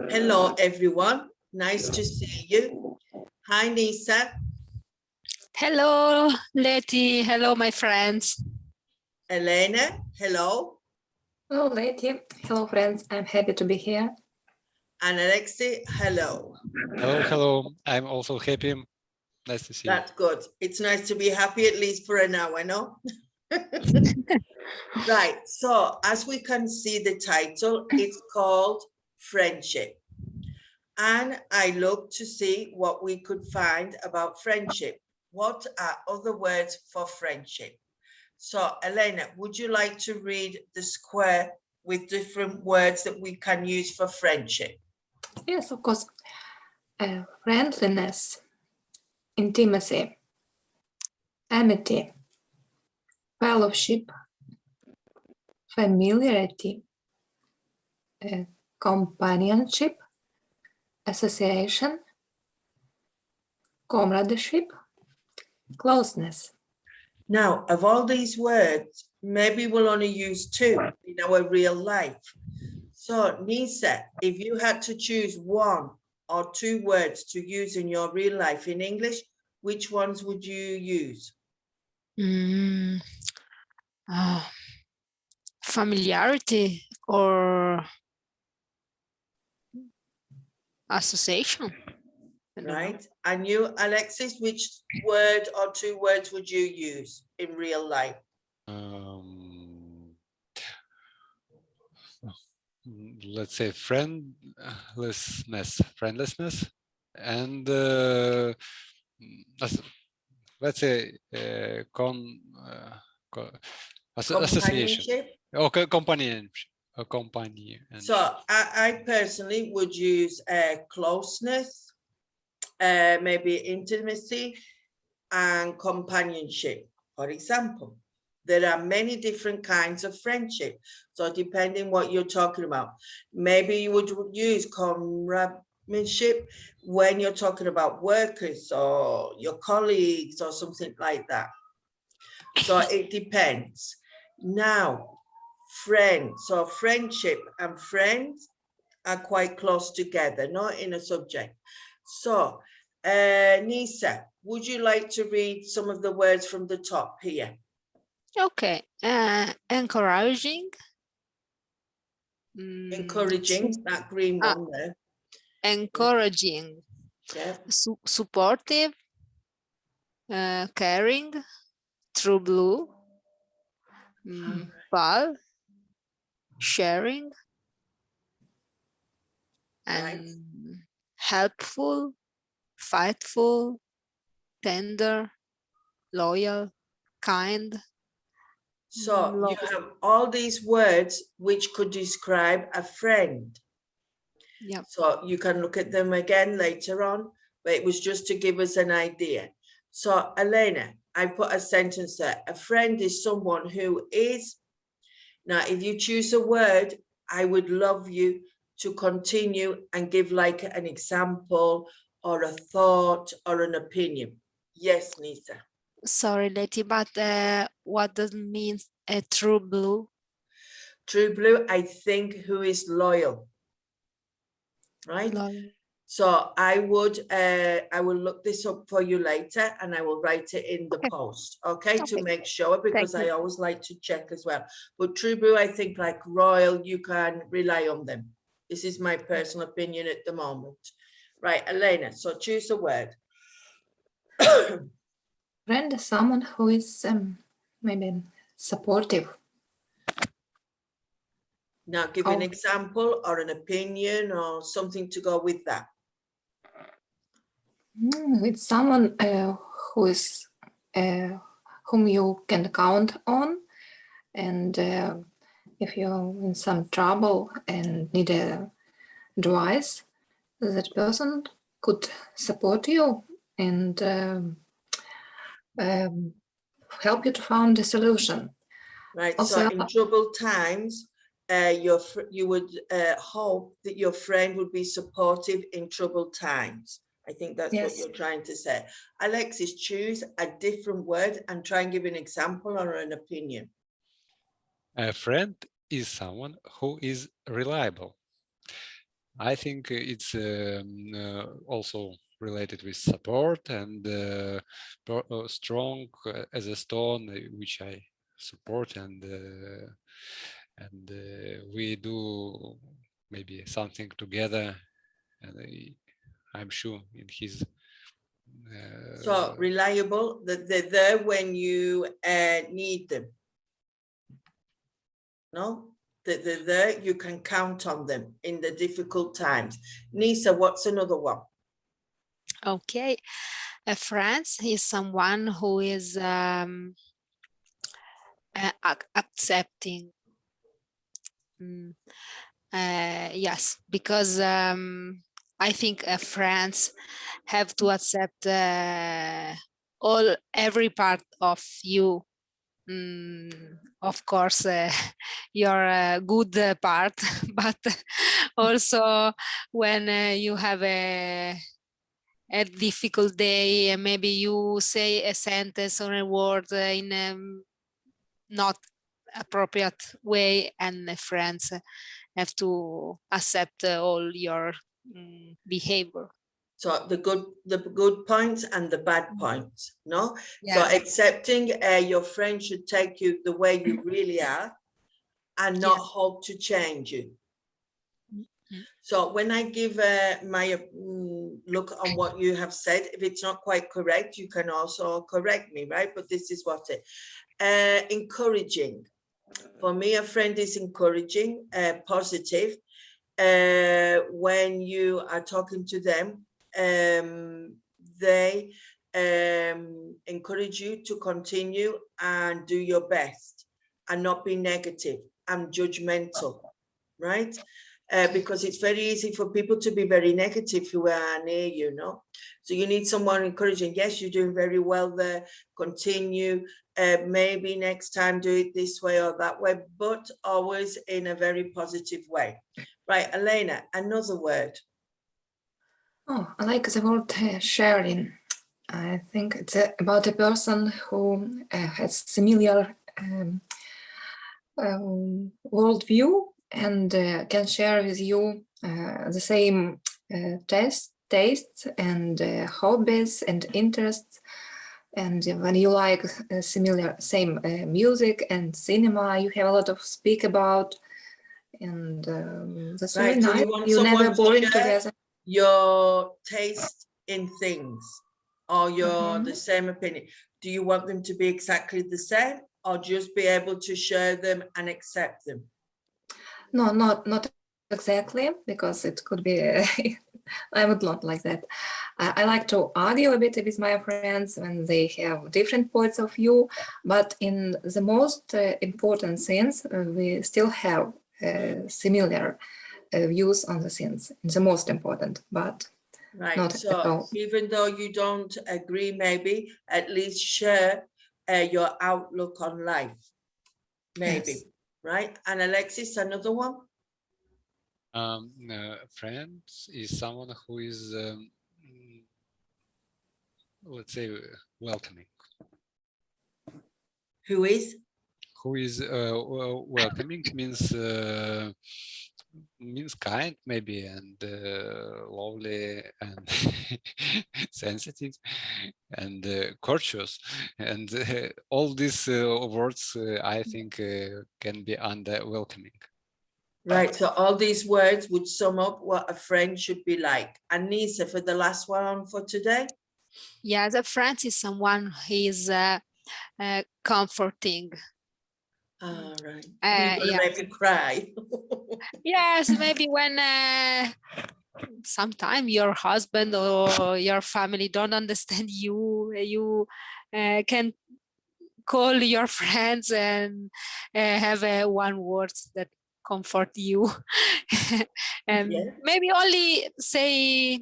Hello, everyone. Nice to see you. Hi, Nisa. Hello, Letty. Hello, my friends. Elena, hello. Hello, Letty. Hello, friends. I'm happy to be here. And Alexei, hello. Hello, hello. I'm also happy. Nice to see you. That's good. It's nice to be happy at least for an hour, no? Right, so as we can see the title, it's called Friendship. And I looked to see what we could find about friendship. What are other words for friendship? So Elena, would you like to read the square with different words that we can use for friendship? Yes, of course. Friendliness, intimacy, amity, fellowship, familiarity, companionship, association, comradeship, closeness. Now, of all these words, maybe we'll only use two in our real life. So Nisa, if you had to choose one or two words to use in your real life in English, which ones would you use? Familiarity or association. Right. And you, Alexis, which word or two words would you use in real life? Let's say friendlessness, and let's say association. Okay, companionship. A company. So I personally would use closeness, maybe intimacy and companionship. For example, there are many different kinds of friendship. So depending what you're talking about, maybe you would use comradeship when you're talking about workers or your colleagues or something like that. So it depends. Now, friends, so friendship and friends are quite close together, not in a subject. So, Nisa, would you like to read some of the words from the top here? Okay, encouraging. Encouraging, that green one there. Encouraging. Yeah. Supportive. Caring. True blue. Pal. Sharing. And helpful. Fightful. Tender. Loyal. Kind. So you have all these words which could describe a friend. Yeah. So you can look at them again later on, but it was just to give us an idea. So Elena, I put a sentence there. A friend is someone who is. Now, if you choose a word, I would love you to continue and give like an example or a thought or an opinion. Yes, Nisa. Sorry, Letty, but what does it mean a true blue? True blue, I think, who is loyal, right? Loyal. So I will look this up for you later and I will write it in the post, okay, to make sure, because I always like to check as well. But true blue, I think like royal, you can rely on them. This is my personal opinion at the moment. Right, Elena, so choose a word. Friend is someone who is maybe supportive. Now give an example or an opinion or something to go with that. It's someone who is whom you can count on, and if you're in some trouble and need advice, that person could support you and help you to find a solution. Right. Also, so in troubled times, you would hope that your friend would be supportive in troubled times. I think that's what you're trying to say. Alexis, choose a different word and try and give an example or an opinion. A friend is someone who is reliable. I think it's also related with support and strong as a stone, which I support, and we do maybe something together, and I'm sure in his So reliable, that they're there when you need them. No, that they're there, you can count on them in the difficult times. Nisa, what's another one? Okay, a friend is someone who is accepting. Yes, because I think friends have to accept every part of you. Of course, your good part, but also when you have a difficult day, and maybe you say a sentence or a word in a not appropriate way, and the friends have to accept all your behavior. So the good points and the bad points, no? Yeah. So accepting your friend should take you the way you really are and not hope to change you. So when I give my look on what you have said, if it's not quite correct, you can also correct me, right? But this is what it, encouraging. For me, a friend is encouraging, positive. When you are talking to them, they encourage you to continue and do your best and not be negative and judgmental, right? Because it's very easy for people to be very negative who are near you, no? So you need someone encouraging. Yes, you're doing very well there. Continue. Maybe next time do it this way or that way, but always in a very positive way. Right, Elena, another word. Oh, I like the word sharing. I think it's about a person who has similar worldview and can share with you the same tastes and hobbies and interests. And when you like same music and cinema, you have a lot of speak about, and that's Right, very so nice. you want You never someone to boring share together. your taste in things or your Mhm. the same opinion. Do you want them to be exactly the same or just be able to share them and accept them? No, not exactly, because it could be. I would not like that. I like to argue a bit with my friends when they have different points of view, but in the most important things, we still have similar views on the things. The most important, but Right, not at so all. even though you don't agree, maybe at least share your outlook on life, maybe. Yes. Right? And Alexis, another one? Friends is someone who is, let's say, welcoming. Who is? Who is welcoming means kind, maybe, and lovely, and sensitive, and courteous, and all these words I think can be under welcoming. Right, so all these words would sum up what a friend should be like. And Nisa, for the last one for today? Yeah, the friend is someone who is comforting. All right. You're gonna Yeah. make me cry. Yes, maybe when sometimes your husband or your family don't understand you, you can call your friends and have one word that comfort you. And Yeah. maybe only say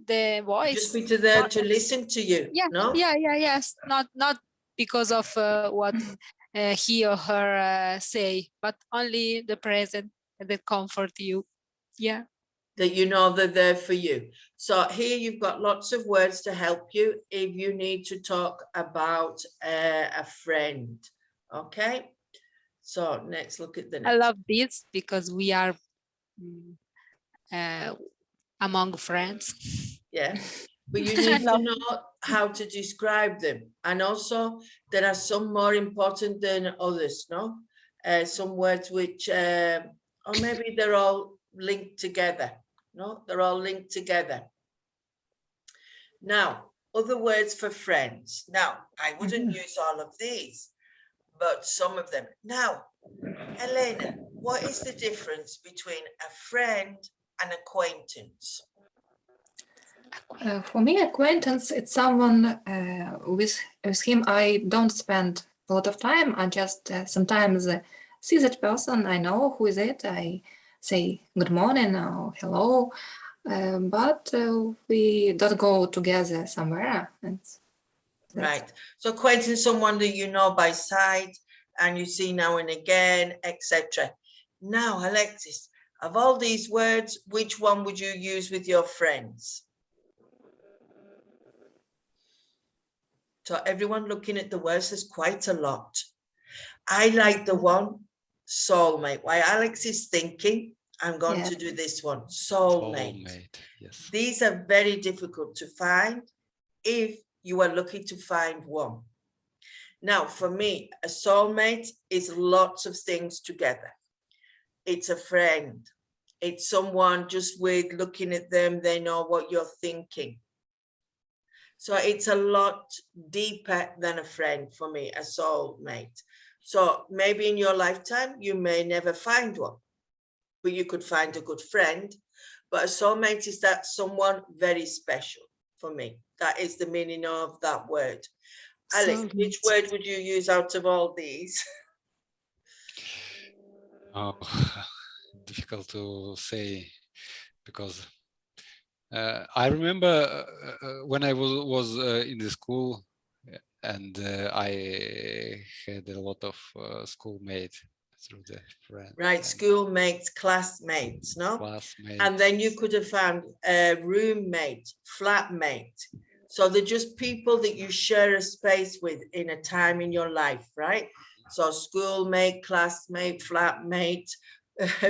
the voice. Just be there to listen to you, Yeah, no? yes. Not because of what he or her say, but only the present that comfort you. Yeah. That you know they're there for you. So here you've got lots of words to help you if you need to talk about a friend, okay? So let's look at the I next. love this because we are among friends. Yeah, but you I need to love know how to describe them. And also there are some more important than others, no? Some words which, or maybe they're all linked together, no? They're all linked together. Now, other words for friends. Now, I wouldn't use all of these, but some of them. Now, Elena, what is the difference between a friend and acquaintance? For me, acquaintance, it's someone with him I don't spend a lot of time. I just sometimes see that person, I know who is it, I say good morning or hello, but we don't go together somewhere. Right. So acquaintance, someone that you know by sight and you see now and again, etc. Now, Alexis, of all these words, which one would you use with your friends? So everyone looking at the words, there's quite a lot. I like the one soulmate. While Alex is thinking, I'm going to do this one, soulmate. Soulmate, yes. These are very difficult to find if you are looking to find one. Now, for me, a soulmate is lots of things together. It's a friend. It's someone just with looking at them, they know what you're thinking. So it's a lot deeper than a friend for me, a soulmate. So maybe in your lifetime, you may never find one, but you could find a good friend. But a soulmate is that someone very special for me. That is the meaning of that word. Alex, which word would you use out of all these? Oh, difficult to say because I remember when I was in the school and I had a lot of schoolmates through the friends. Right, schoolmates, classmates, no? Classmates. And then you could have found a roommate, flatmate. So they're just people that you share a space with in a time in your life, right? So schoolmate, classmate, flatmate,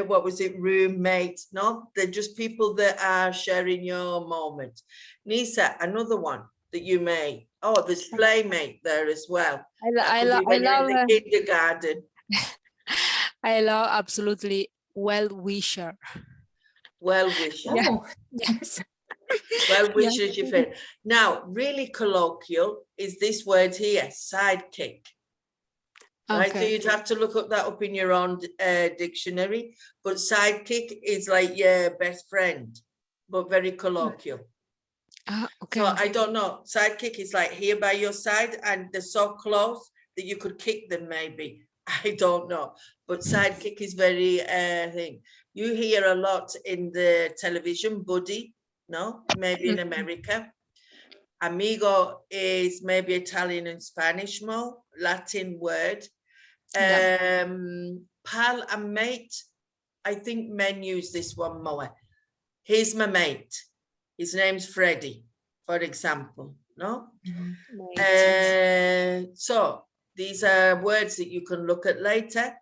what was it, roommate? No, they're just people that are sharing your moment. Nisa, another one that you may, oh, there's playmate there as well. I love in the kindergarten. I love absolutely well-wisher. Well-wisher. Oh, Yes. Well-wisher is your favorite. Now, really colloquial is this word here, sidekick. Right, so you'd have to look that up in your own dictionary, but sidekick is like your best friend, but very colloquial. Okay. So I don't know, sidekick is like here by your side and they're so close that you could kick them maybe. I don't know, but sidekick is very thing. You hear a lot in the television, buddy, no, maybe in America. Amigo is maybe Italian and Spanish more, Latin word. Pal and mate, I think men use this one more. Here's my mate. His name's Freddie, for example, no? So these are words that you can look at later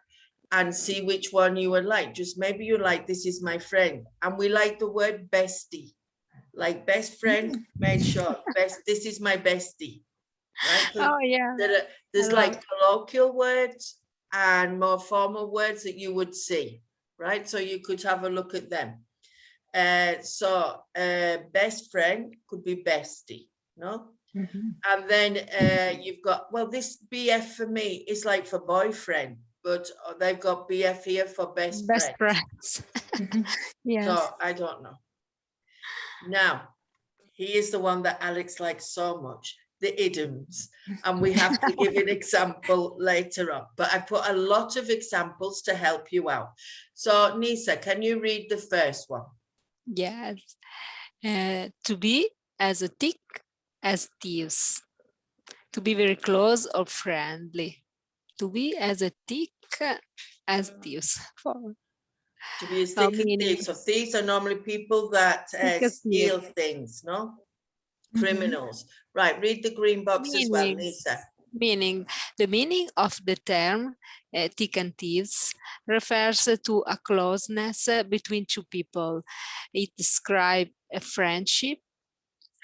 and see which one you would like. Just maybe you like, this is my friend. And we like the word bestie, like best friend made short. This is my bestie, right? Oh yeah. There's like colloquial words and more formal words that you would see, right? So you could have a look at them. Best friend could be bestie, no? And then you've got, well, this BF for me is like for boyfriend, but they've got BF here for best friends. Yes. So I don't know. Now, here's the one that Alex likes so much, the idioms. And we have to give an example later on. But I put a lot of examples to help you out. So Nisa, can you read the first one? Yes. To be as thick as thieves. To be very close or friendly. To be as thick as thieves. To be as thick as thieves. So thieves are normally people that steal things, no? Criminals. Right, read the green box as well, Nisa. Meaning, the meaning of the term thick and thieves refers to a closeness between two people. It describes a friendship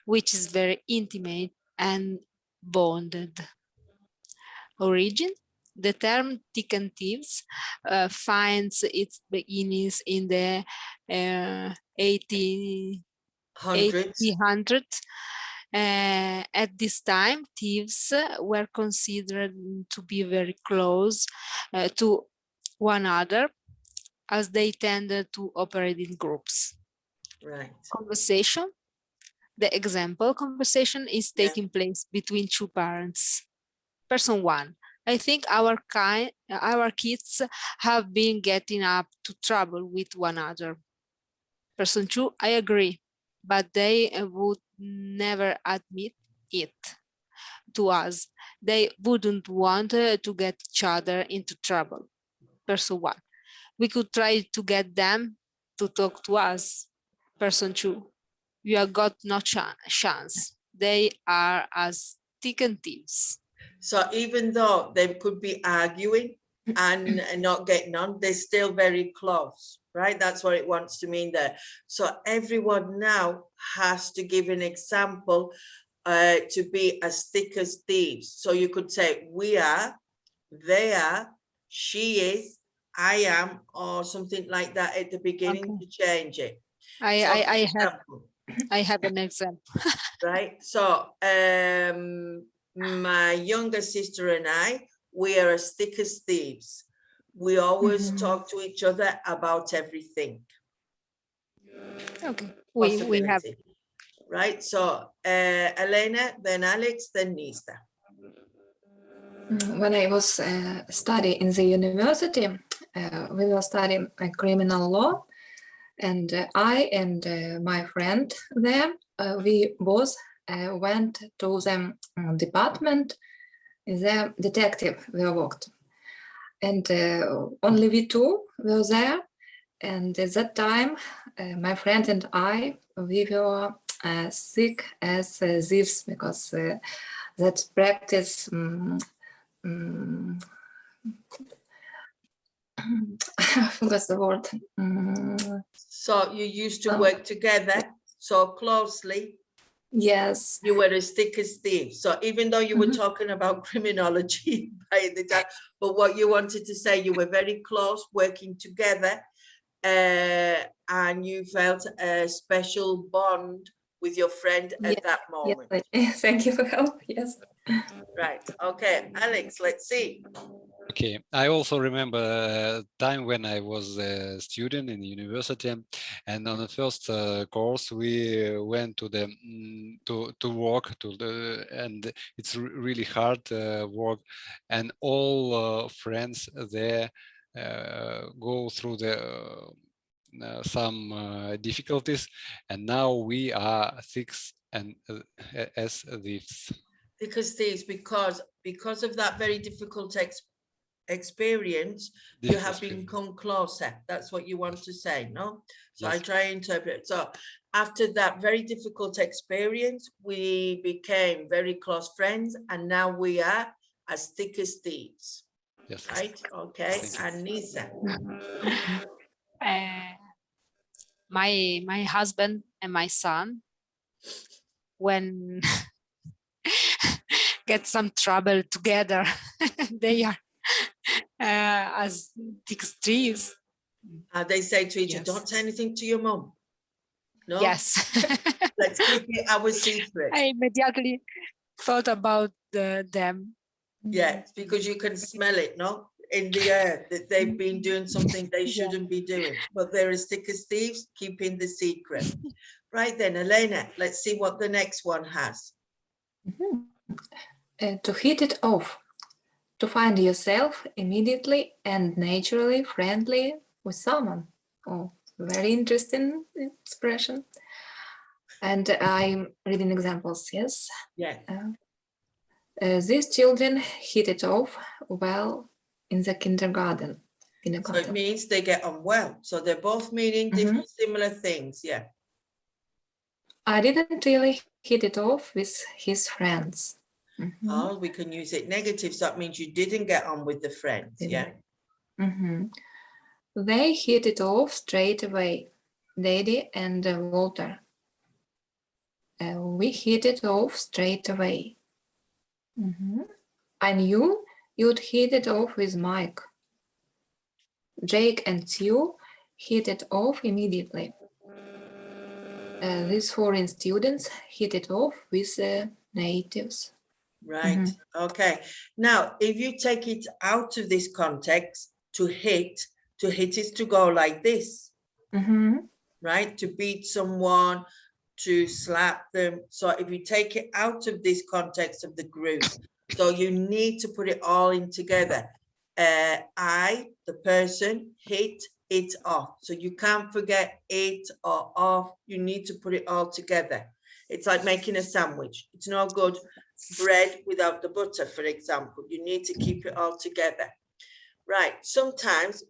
which is very intimate and bonded. Origin: the term thick and thieves finds its beginnings in the hundreds. 1800s. At this time, thieves were considered to be very close to one another, as they tended to operate in groups. Right. Conversation. The example conversation is Yeah. taking place between two parents. Person one: I think our kids have been getting up to trouble with one another. Person two: I agree, but they would never admit it to us. They wouldn't want to get each other into trouble. Person one: we could try to get them to talk to us. Person two: you have got no chance. They are as thick and thieves. So even though they could be arguing and not getting on, they're still very close, right? That's what it wants to mean there. So everyone now has to give an example to be as thick as thieves. So you could say, we are, they are, she is, I am, or something like that at the beginning Okay. to change it. I, So, I, for I, have, example, I have an example. right? So my younger sister and I, we are as thick as thieves. We always talk to each other about everything. Okay, we have. Possibility. Right? So Elena, then Alex, then Nista. When I was studying in the university, we were studying criminal law, and I and my friend there, we both went to the department, the detective we worked, and only we two were there. And at that time, my friend and I, we were sick as thieves, because that practice. I forgot the word. So you used to work together so closely. Yes. You were as thick as thieves. So even though you were talking about criminology by the time, but what you wanted to say, you were very close, working together, and you felt a special bond with your friend at that moment. Yes. Thank you for help. Yes. Right. Okay, Alex, let's see. Okay, I also remember a time when I was a student in university, and on the first course we went to the to work to the, and it's really hard work, and all friends there go through the some difficulties, and now we are six and as thieves. Because of that very difficult experience, you have become closer. That's what you want to say, no? So yes. I try and interpret. So after that very difficult experience, we became very close friends, and now we are as thick as thieves. Yes. Right? Okay. And Nisa. My husband and my son, when get some trouble together, they are as thick as thieves. They say to each other, don't say anything to your mom. No? Yes. Let's keep it our secret. I immediately thought about them. Yeah, because you can smell it, no? In the air, that they've been doing something they shouldn't be doing, but they're as thick as thieves, keeping the secret. Right then, Elena, let's see what the next one has. To hit it off, to find yourself immediately and naturally friendly with someone. Oh, very interesting expression. And I'm reading examples, yes? Yeah. These children hit it off well in the kindergarten. So it means they get on well. So they're both meaning different, similar things, yeah. I didn't really hit it off with his friends. Mhm. Oh, we can use it negative. So that means you didn't get on with the friends. Yeah. Mhm. They hit it off straight away, Daddy and Walter. We hit it off straight away. Mhm. I knew you'd hit it off with Mike. Jake and Sue hit it off immediately. These foreign students hit it off with the natives. Right. Okay. Now, if you take it out of this context, to hit is to go like this, Mhm. right? To beat someone, to slap them. So if you take it out of this context of the group, so you need to put it all in together. I, the person, hit it off. So you can't forget it or off. You need to put it all together. It's like making a sandwich. It's no good bread without the butter, for example. You need to keep it all together. Right. Sometimes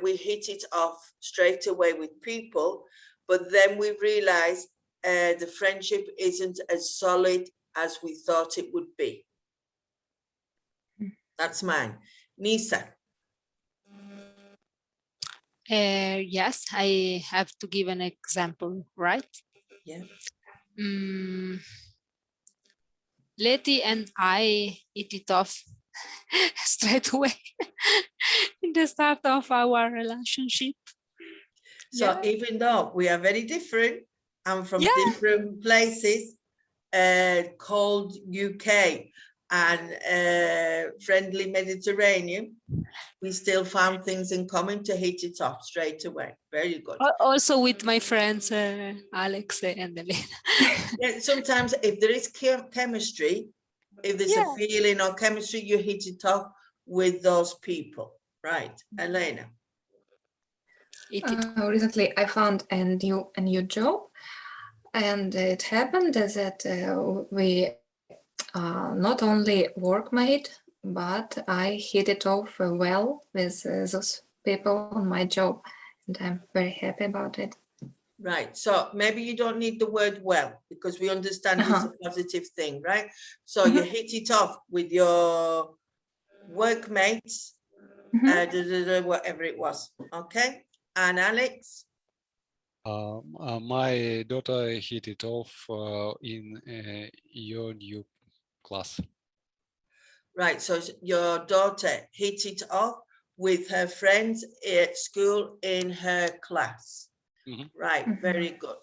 we hit it off straight away with people, but then we realize the friendship isn't as solid as we thought it would be. That's mine. Nisa. Yes, I have to give an example, right? Yeah. Letty and I hit it off straight away in the start of our relationship. So even though we are very different and from Yeah. different places, cold UK and friendly Mediterranean, we still found things in common to hit it off straight away. Very good. Also with my friends, Alex and Elena. Yeah, sometimes if there is chemistry, if there's a feeling or chemistry, you hit it off with those people. Right, Elena. Recently, I found a new job, and it happened that we not only workmate, but I hit it off well with those people on my job, and I'm very happy about it. Right, so maybe you don't need the word well, because we understand it's a positive thing, right? So you hit it off with your workmates, whatever it was, okay? And Alex? My daughter hit it off in your new class. Right, so your daughter hit it off with her friends at school in her class. Right, very good.